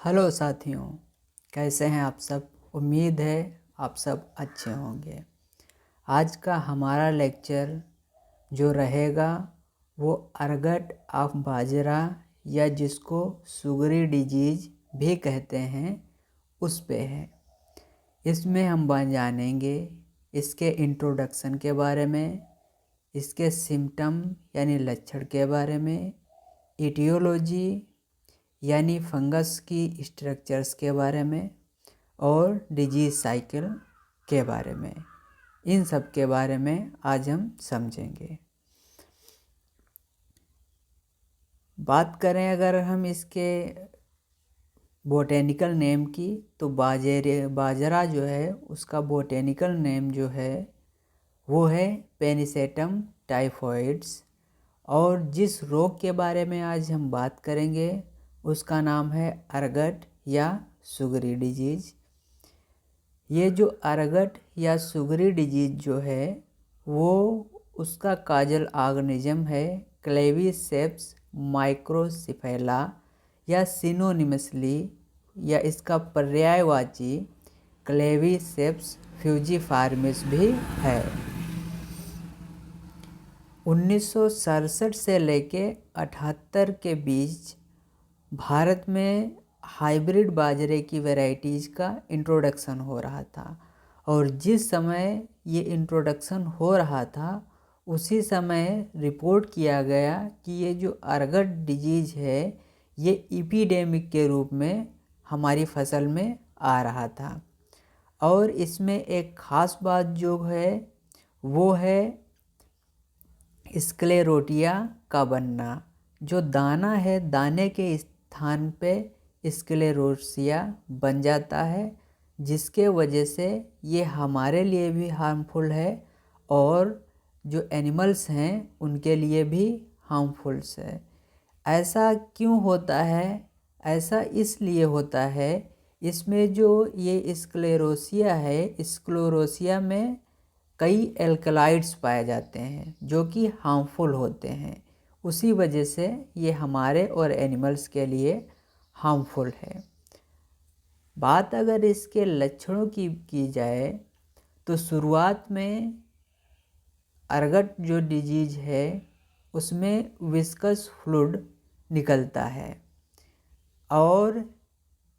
Hello साथियों, कैसे हैं आप सब। उम्मीद है आप सब अच्छे होंगे। आज का हमारा लेक्चर जो रहेगा वो अर्गट ऑफ बाजरा या जिसको सुगरी डिजीज भी कहते हैं उस पे है। इसमें हम जानेंगे इसके इंट्रोडक्शन के बारे में, इसके सिम्टम यानी लक्षण के बारे में, इटियोलॉजी यानी फंगस की स्ट्रक्चर्स के बारे में और डिजीज साइकिल के बारे में। इन सब के बारे में आज हम समझेंगे। बात करें अगर हम इसके बोटेनिकल नेम की तो बाजरा जो है उसका बोटेनिकल नेम जो है वो है पेनिसेटम टाइफॉइड्स। और जिस रोग के बारे में आज हम बात करेंगे उसका नाम है अर्गट या सुगरी डिजीज। ये जो अर्गट या सुगरी डिजीज जो है वो उसका काजल ऑर्गेनिज्म है क्लेवीसेप्स माइक्रोसिफेला या सिनोनिमसली या इसका पर्यायवाची क्लेवीसेप्स फ्यूजीफार्मिस भी है। 1967 से लेके 78 के बीच भारत में हाइब्रिड बाजरे की वैरायटीज़ का इंट्रोडक्शन हो रहा था। और जिस समय ये इंट्रोडक्शन हो रहा था उसी समय रिपोर्ट किया गया कि ये जो अर्गट डिजीज है ये एपिडेमिक के रूप में हमारी फसल में आ रहा था। और इसमें एक ख़ास बात जो है वो है स्क्लेरोटिया का बनना। जो दाना है दाने के स्थान पे स्क्लेरोसिया बन जाता है, जिसके वजह से ये हमारे लिए भी हार्मफुल है और जो एनिमल्स हैं उनके लिए भी हार्मफुल्स है। ऐसा क्यों होता है? ऐसा इसलिए होता है, इसमें जो ये स्क्लेरोसिया है, स्क्लेरोसिया में कई एल्कलाइड्स पाए जाते हैं जो कि हार्मफुल होते हैं। उसी वजह से ये हमारे और एनिमल्स के लिए हार्मफुल है। बात अगर इसके लक्षणों की जाए तो शुरुआत में अर्गट जो डिजीज है उसमें विस्कस फ्लूइड निकलता है। और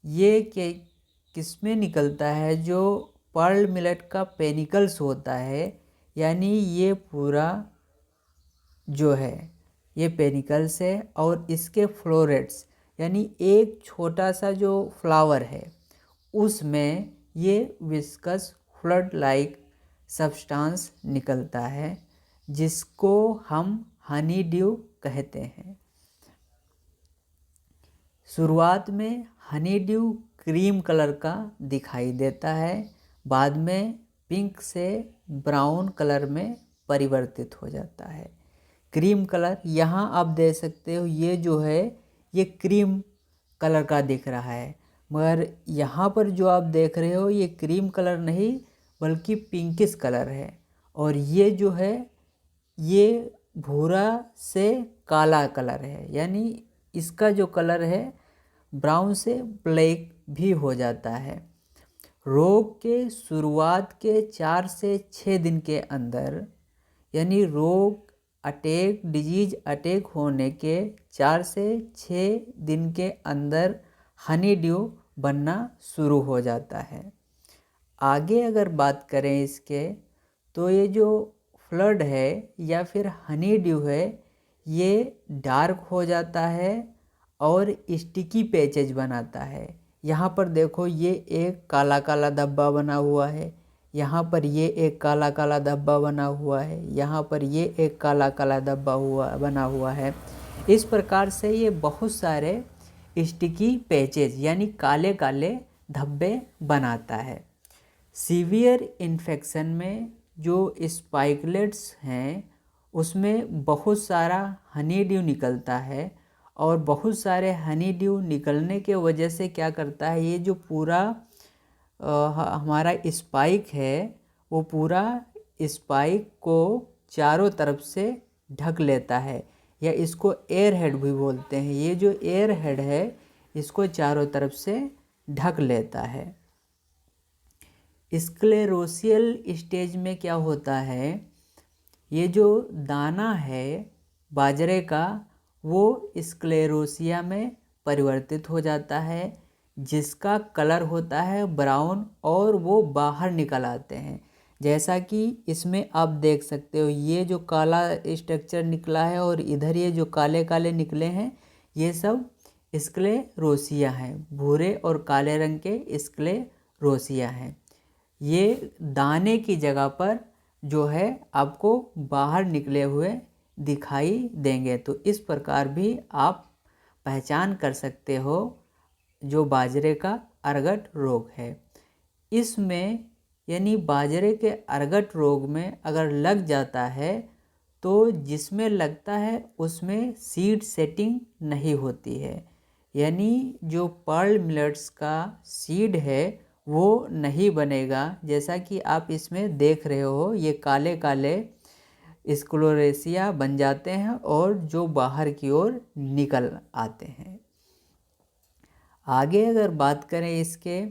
ये किसमें निकलता है? जो पर्ल मिलेट का पेनिकल्स होता है, यानी ये पूरा जो है ये पेनिकल्स है और इसके फ्लोरेट्स यानी एक छोटा सा जो फ्लावर है उसमें ये विस्कस फ्लूइड लाइक सब्सटेंस निकलता है जिसको हम हनी ड्यू कहते हैं। शुरुआत में हनी ड्यू क्रीम कलर का दिखाई देता है, बाद में पिंक से ब्राउन कलर में परिवर्तित हो जाता है। क्रीम कलर यहाँ आप देख सकते हो, ये जो है ये क्रीम कलर का दिख रहा है, मगर यहाँ पर जो आप देख रहे हो ये क्रीम कलर नहीं बल्कि पिंकिश कलर है। और ये जो है ये भूरा से काला कलर है, यानी इसका जो कलर है ब्राउन से ब्लैक भी हो जाता है। रोग के शुरुआत के 4 से 6 दिन के अंदर, यानी रोग डिजीज अटैक होने के 4 से 6 दिन के अंदर हनी ड्यू बनना शुरू हो जाता है। आगे अगर बात करें इसके तो ये जो फ्लड है या फिर हनी ड्यू है ये डार्क हो जाता है और स्टिकी पैचेज बनाता है। यहाँ पर देखो ये एक काला काला धब्बा बना हुआ है, यहाँ पर ये एक काला काला धब्बा बना हुआ है, यहाँ पर ये एक काला काला धब्बा बना हुआ है। इस प्रकार से ये बहुत सारे स्टिकी पैचेज यानी काले काले धब्बे बनाता है। सीवियर इन्फेक्शन में जो स्पाइकलेट्स हैं उसमें बहुत सारा हनी ड्यू निकलता है और बहुत सारे हनी ड्यू निकलने के वजह से क्या करता है, ये जो पूरा हमारा स्पाइक है वो पूरा स्पाइक को चारों तरफ से ढक लेता है, या इसको एयर हेड भी बोलते हैं। ये जो एयर हेड है इसको चारों तरफ से ढक लेता है। स्क्लेरोसियल स्टेज में क्या होता है, ये जो दाना है बाजरे का वो स्क्लेरोसिया में परिवर्तित हो जाता है, जिसका कलर होता है ब्राउन और वो बाहर निकल आते हैं। जैसा कि इसमें आप देख सकते हो, ये जो काला स्ट्रक्चर निकला है और इधर ये जो काले काले निकले हैं, ये सब स्क्लेरोसिया हैं, भूरे और काले रंग के स्क्लेरोसिया हैं। ये दाने की जगह पर जो है आपको बाहर निकले हुए दिखाई देंगे। तो इस प्रकार भी आप पहचान कर सकते हो जो बाजरे का अरगट रोग है। इसमें यानी बाजरे के अरगट रोग में अगर लग जाता है तो जिसमें लगता है उसमें सीड सेटिंग नहीं होती है, यानी जो पर्ल मिलेट्स का सीड है वो नहीं बनेगा। जैसा कि आप इसमें देख रहे हो, ये काले काले स्क्लेरोसिया बन जाते हैं और जो बाहर की ओर निकल आते हैं। आगे अगर बात करें इसके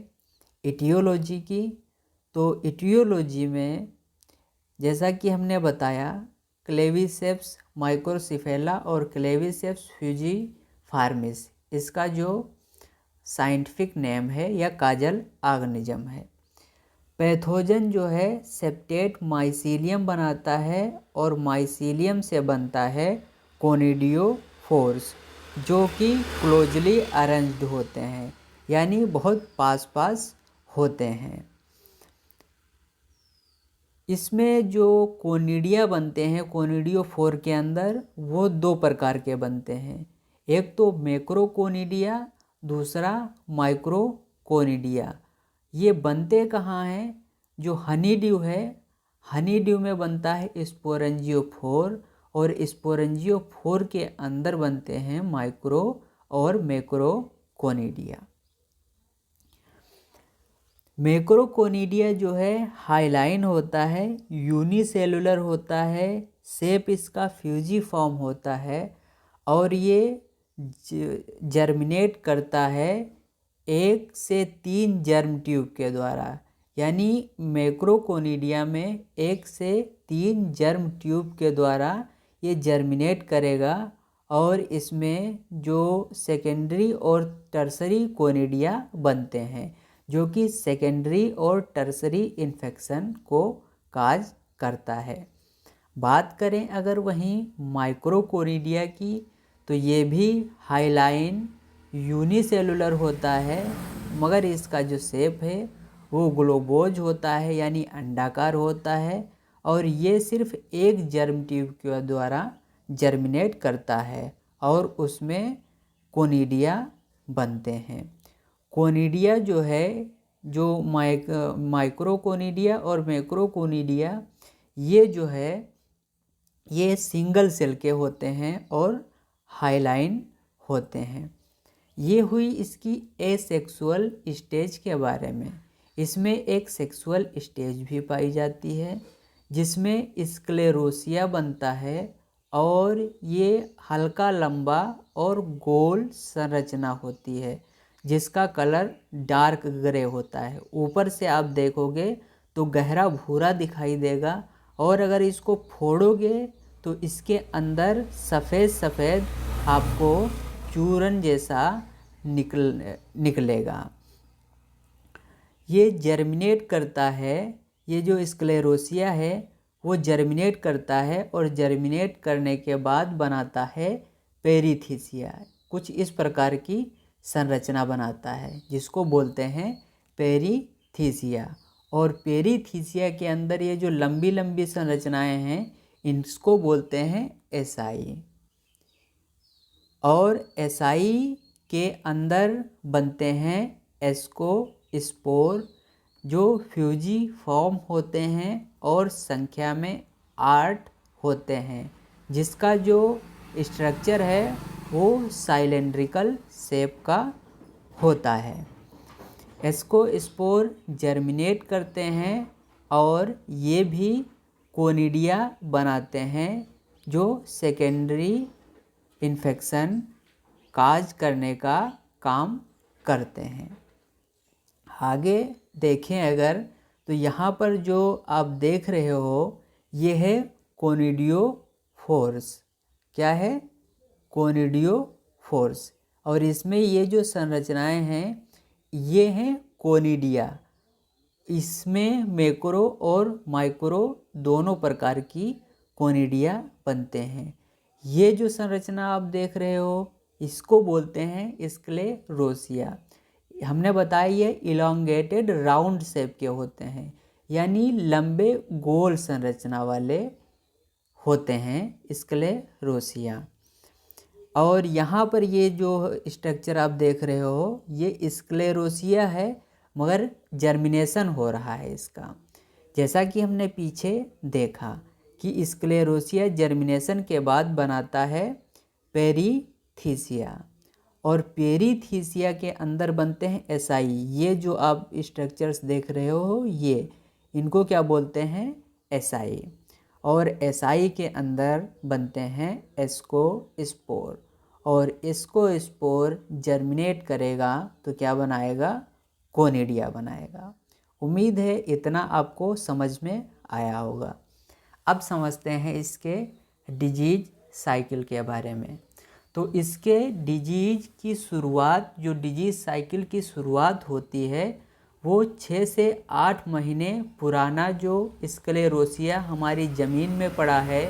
इटियोलॉजी की, तो इटियोलॉजी में जैसा कि हमने बताया क्लेविसेप्स माइक्रोसिफेला और क्लेविसेप्स फ्यूजीफार्मिस, इसका जो साइंटिफिक नेम है या काजल ऑर्गेनिज्म है। पैथोजन जो है सेप्टेट माइसीलियम बनाता है और माइसीलियम से बनता है कोनिडियोफोर्स, जो कि क्लोजली अरेंज्ड होते हैं, यानी बहुत पास पास होते हैं। इसमें जो कोनिडिया बनते हैं कोनिडियोफोर के अंदर, वो दो प्रकार के बनते हैं, एक तो मैक्रोकोनिडिया, दूसरा माइक्रोकोनिडिया। ये बनते कहाँ हैं, जो हनी ड्यू है, हनी ड्यू में बनता है स्पोरेंजियोफोर और स्पोरेंजियोफोर के अंदर बनते हैं माइक्रो और मैक्रोकोनिडिया। मैक्रोकोनिडिया जो है हाईलाइन होता है, यूनिसेलुलर होता है, शेप इसका फ्यूजीफॉर्म होता है और ये जर्मिनेट करता है 1 से 3 जर्म ट्यूब के द्वारा। यानी मैक्रोकोनिडिया में 1 से 3 जर्म ट्यूब के द्वारा ये जर्मिनेट करेगा और इसमें जो सेकेंडरी और टर्सरी कोनिडिया बनते हैं, जो कि सेकेंडरी और टर्सरी इन्फेक्शन को काज करता है। बात करें अगर वहीं माइक्रोकोनिडिया की, तो ये भी हाईलाइन यूनिसेलुलर होता है, मगर इसका जो शेप है वो ग्लोबोज होता है, यानी अंडाकार होता है और ये सिर्फ एक जर्म ट्यूब के द्वारा जर्मिनेट करता है और उसमें कोनिडिया बनते हैं। कोनिडिया जो है, जो माइक्रोकोनिडिया और मैक्रोकोनिडिया, ये जो है ये सिंगल सेल के होते हैं और हाईलाइन होते हैं। ये हुई इसकी एसेक्सुअल स्टेज के बारे में। इसमें एक सेक्सुअल स्टेज भी पाई जाती है जिसमें स्क्लेरोसिया बनता है और ये हल्का लंबा और गोल संरचना होती है जिसका कलर डार्क ग्रे होता है। ऊपर से आप देखोगे तो गहरा भूरा दिखाई देगा और अगर इसको फोड़ोगे तो इसके अंदर सफ़ेद सफ़ेद आपको चूरन जैसा निकलेगा। ये जर्मिनेट करता है, ये जो स्क्लेरोसिया है वो जर्मिनेट करता है और जर्मिनेट करने के बाद बनाता है पेरिथीसिया। कुछ इस प्रकार की संरचना बनाता है जिसको बोलते हैं पेरिथीसिया। और पेरिथीसिया के अंदर ये जो लंबी लंबी संरचनाएं हैं इसको बोलते हैं एसाई। और एसाई के अंदर बनते हैं एस्कोस्पोर जो फ्यूजीफॉर्म होते हैं और संख्या में 8 होते हैं, जिसका जो स्ट्रक्चर है वो साइलेंड्रिकल शेप का होता है। एस्कोस्पोर जर्मिनेट करते हैं और ये भी कोनिडिया बनाते हैं जो सेकेंडरी इन्फेक्शन काज करने का काम करते हैं। आगे देखें अगर तो यहाँ पर जो आप देख रहे हो ये है कोनिडियोफोर्स। क्या है? कोनिडियोफोर्स। और इसमें ये जो संरचनाएं हैं ये हैं कोनिडिया। इसमें मैक्रो और माइक्रो दोनों प्रकार की कोनिडिया बनते हैं। ये जो संरचना आप देख रहे हो इसको बोलते हैं स्क्लेरोसिया। हमने बताया ये इलोंगेटेड राउंड शेप के होते हैं, यानी लंबे गोल संरचना वाले होते हैं स्क्लेरोसिया। और यहाँ पर ये जो स्ट्रक्चर आप देख रहे हो ये स्क्लेरोसिया है, मगर जर्मिनेशन हो रहा है इसका। जैसा कि हमने पीछे देखा कि स्क्लेरोसिया जर्मिनेशन के बाद बनाता है पेरीथीसिया, और पेरीथीसिया के अंदर बनते हैं एसाई। ये जो आप स्ट्रक्चर्स देख रहे हो ये इनको क्या बोलते हैं? एसाई। और एसाई के अंदर बनते हैं एस्कोस्पोर, और एस्कोस्पोर जर्मिनेट करेगा तो क्या बनाएगा? कोनिडिया बनाएगा। उम्मीद है इतना आपको समझ में आया होगा। अब समझते हैं इसके डिजीज साइकिल के बारे में। तो इसके डिजीज की शुरुआत, जो डिजीज साइकिल की शुरुआत होती है वो 6 से 8 महीने पुराना जो स्क्लेरोसिया हमारी ज़मीन में पड़ा है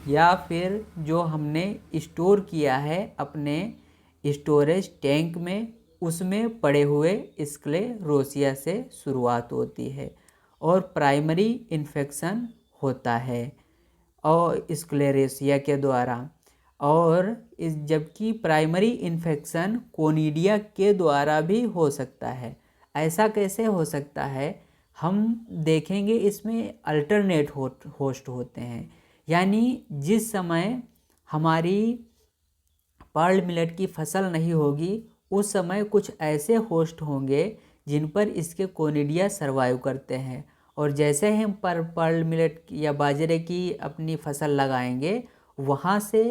या फिर जो हमने स्टोर किया है अपने स्टोरेज टैंक में, उसमें पड़े हुए स्क्लेरोसिया से शुरुआत होती है और प्राइमरी इन्फेक्शन होता है और स्क्लेरोसिया के द्वारा। और जबकि प्राइमरी इन्फेक्शन कोनिडिया के द्वारा भी हो सकता है। ऐसा कैसे हो सकता है हम देखेंगे। इसमें अल्टरनेट होस्ट होते हैं, यानी जिस समय हमारी पर्ल मिलेट की फसल नहीं होगी उस समय कुछ ऐसे होस्ट होंगे जिन पर इसके कोनिडिया सर्वाइव करते हैं, और जैसे हम पर्ल मिलेट या बाजरे की अपनी फसल लगाएंगे वहाँ से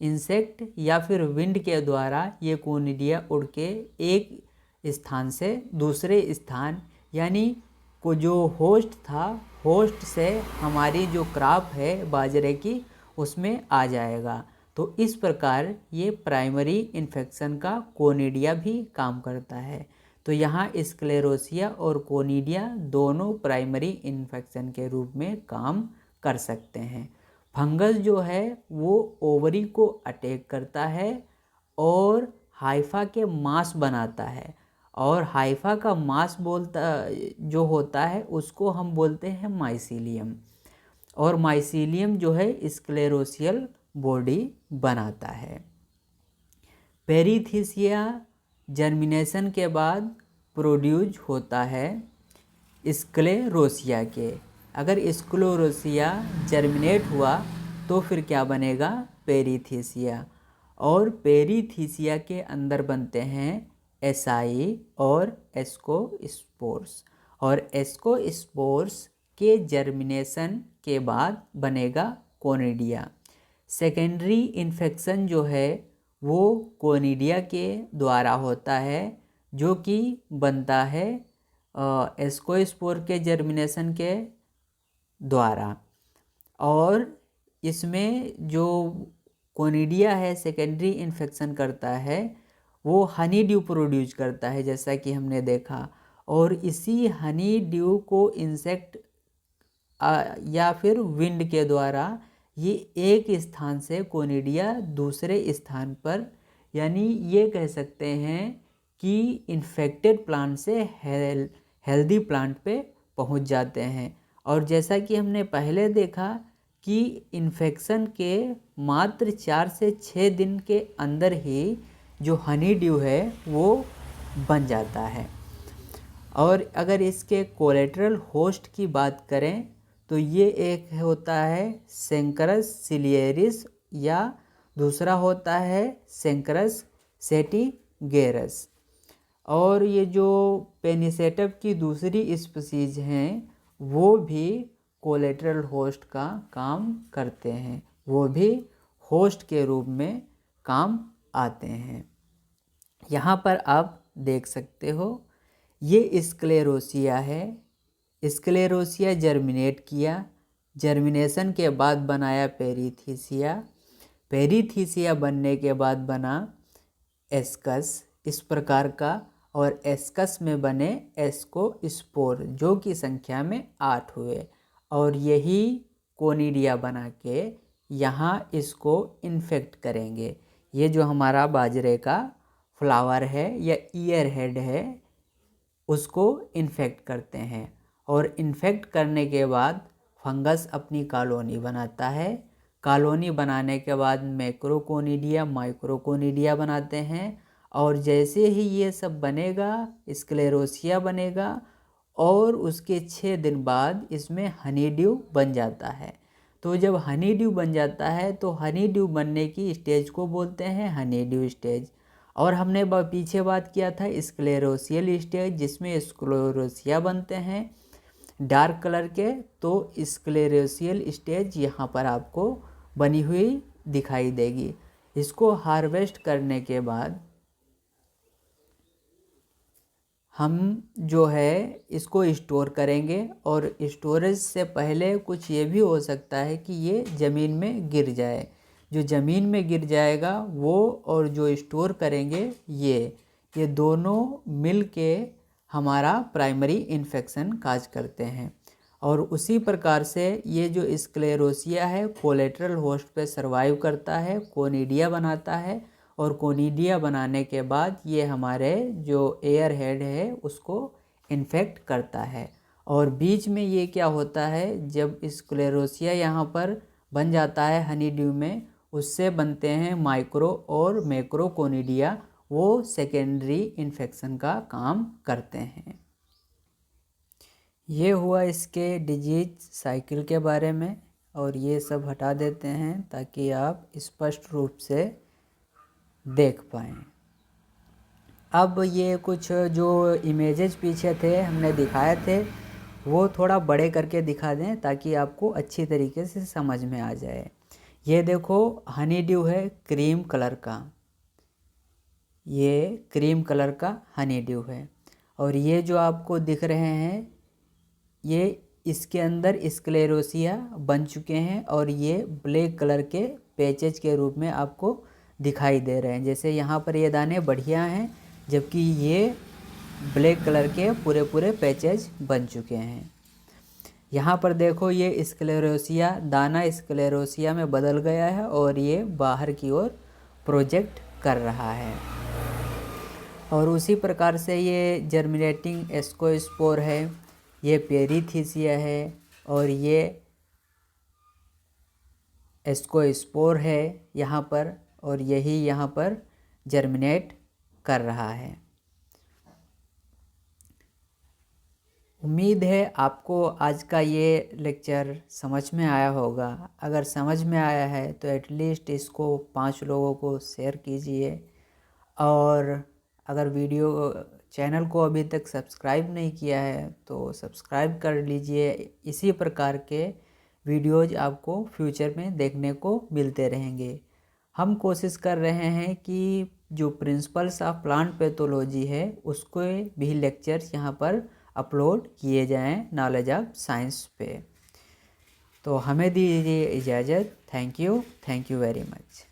इंसेक्ट या फिर विंड के द्वारा ये कोनिडिया उड़ के एक स्थान से दूसरे स्थान, यानी को जो होस्ट था होस्ट से हमारी जो क्रॉप है बाजरे की उसमें आ जाएगा। तो इस प्रकार ये प्राइमरी इन्फेक्शन का कोनिडिया भी काम करता है। तो यहाँ स्क्लेरोसिया और कोनिडिया दोनों प्राइमरी इन्फेक्शन के रूप में काम कर सकते हैं। फंगस जो है वो ओवरी को अटैक करता है और हाइफा के मांस बनाता है, और हाइफा का मांस जो होता है उसको हम बोलते हैं माइसीलियम, और माइसीलियम जो है स्क्लेरोसियल बॉडी बनाता है। पेरीथीसिया जर्मिनेशन के बाद प्रोड्यूस होता है स्क्लेरोसिया के। अगर स्क्लेरोसिया जर्मिनेट हुआ तो फिर क्या बनेगा? पेरीथीसिया। और पेरीथीसिया के अंदर बनते हैं एसाई और एस्कोस्पोर्स, और एस्कोस्पोर्स के जर्मिनेशन के बाद बनेगा कोनिडिया। सेकेंडरी इन्फेक्शन जो है वो कोनिडिया के द्वारा होता है, जो कि बनता है एस्कोस्पोर के जर्मिनेशन के द्वारा। और इसमें जो कोनिडिया है सेकेंडरी इन्फेक्शन करता है वो हनी ड्यू प्रोड्यूस करता है, जैसा कि हमने देखा। और इसी हनी ड्यू को इंसेक्ट या फिर विंड के द्वारा ये एक स्थान से कोनिडिया दूसरे स्थान पर, यानी ये कह सकते हैं कि इन्फेक्टेड प्लांट से हेल्दी प्लांट पे पहुंच जाते हैं। और जैसा कि हमने पहले देखा कि इन्फेक्शन के मात्र 4 से 6 दिन के अंदर ही जो हनी ड्यू है वो बन जाता है। और अगर इसके कोलेटरल होस्ट की बात करें तो ये एक होता है सेंकरस सिलियरिस या दूसरा होता है सेंकरस सेटिगेरस। और ये जो पेनिसेटम की दूसरी स्पीसीज हैं वो भी कोलेटरल होस्ट का काम करते हैं, वो भी होस्ट के रूप में काम आते हैं। यहाँ पर आप देख सकते हो ये स्क्लेरोसिया है। स्क्लेरोसिया जर्मिनेट किया, जर्मिनेशन के बाद बनाया पेरीथीसिया, पेरीथीसिया बनने के बाद बना एस्कस इस प्रकार का, और एस्कस में बने एस्कोस्पोर जो कि संख्या में 8 हुए, और यही कोनिडिया बना के यहाँ इसको इन्फेक्ट करेंगे। ये जो हमारा बाजरे का फ्लावर है या ईयर हेड है उसको इन्फेक्ट करते हैं, और इन्फेक्ट करने के बाद फंगस अपनी कॉलोनी बनाता है। कॉलोनी बनाने के बाद मैक्रोकोनिडिया माइक्रोकोनिडिया बनाते हैं, और जैसे ही ये सब बनेगा स्क्लेरोसिया बनेगा, और उसके 6 दिन बाद इसमें हनी ड्यू बन जाता है। तो जब हनी ड्यू बन जाता है तो हनी ड्यू बनने की स्टेज को बोलते हैं हनी ड्यू स्टेज। और हमने पीछे बात किया था स्क्लेरोसियल स्टेज जिसमें स्क्लेरोसिया बनते हैं डार्क कलर के, तो स्क्लेरोसियल स्टेज यहाँ पर आपको बनी हुई दिखाई देगी। इसको हार्वेस्ट करने के बाद हम जो है इसको स्टोर करेंगे, और स्टोरेज से पहले कुछ ये भी हो सकता है कि ये ज़मीन में गिर जाए। जो ज़मीन में गिर जाएगा वो और जो स्टोर करेंगे ये दोनों मिल के हमारा प्राइमरी इन्फेक्शन काज करते हैं। और उसी प्रकार से ये जो स्क्लेरोसिया है कोलेटरल होस्ट पे सर्वाइव करता है, कोनिडिया बनाता है, और कोनिडिया बनाने के बाद ये हमारे जो एयर हेड है उसको इन्फेक्ट करता है। और बीच में ये क्या होता है जब स्क्लेरोसिया यहाँ पर बन जाता है हनी ड्यू में, उससे बनते हैं माइक्रो और मैक्रो कोनिडिया, वो सेकेंडरी इन्फेक्शन का काम करते हैं। ये हुआ इसके डिजीज साइकिल के बारे में, और ये सब हटा देते हैं ताकि आप स्पष्ट रूप से देख पाएँ। अब ये कुछ जो इमेजेस पीछे थे हमने दिखाए थे वो थोड़ा बड़े करके दिखा दें ताकि आपको अच्छी तरीके से समझ में आ जाए। ये देखो हनी ड्यू है क्रीम कलर का, ये क्रीम कलर का हनी ड्यू है, और ये जो आपको दिख रहे हैं ये इसके अंदर स्क्लेरोसिया बन चुके हैं, और ये ब्लैक कलर के पैचेज के रूप में आपको दिखाई दे रहे हैं। जैसे यहाँ पर ये दाने बढ़िया हैं जबकि ये ब्लैक कलर के पूरे पूरे पैचेज बन चुके हैं। यहाँ पर देखो ये स्क्लेरोसिया दाना स्क्लेरोसिया में बदल गया है और ये बाहर की ओर प्रोजेक्ट कर रहा है। और उसी प्रकार से ये जर्मिनेटिंग एस्कोस्पोर है, ये पेरीथीसिया है, और ये एस्कोस्पोर है यहाँ पर, और यही यहाँ पर जर्मिनेट कर रहा है। उम्मीद है आपको आज का ये लेक्चर समझ में आया होगा। अगर समझ में आया है तो एटलीस्ट इसको 5 लोगों को शेयर कीजिए, और अगर चैनल को अभी तक सब्सक्राइब नहीं किया है तो सब्सक्राइब कर लीजिए। इसी प्रकार के वीडियोज आपको फ्यूचर में देखने को मिलते रहेंगे। हम कोशिश कर रहे हैं कि जो प्रिंसिपल्स ऑफ प्लांट पैथोलॉजी है उसको भी लेक्चर्स यहाँ पर अपलोड किए जाएं नॉलेज ऑफ साइंस पे। तो हमें दीजिए इजाज़त। Thank you very much.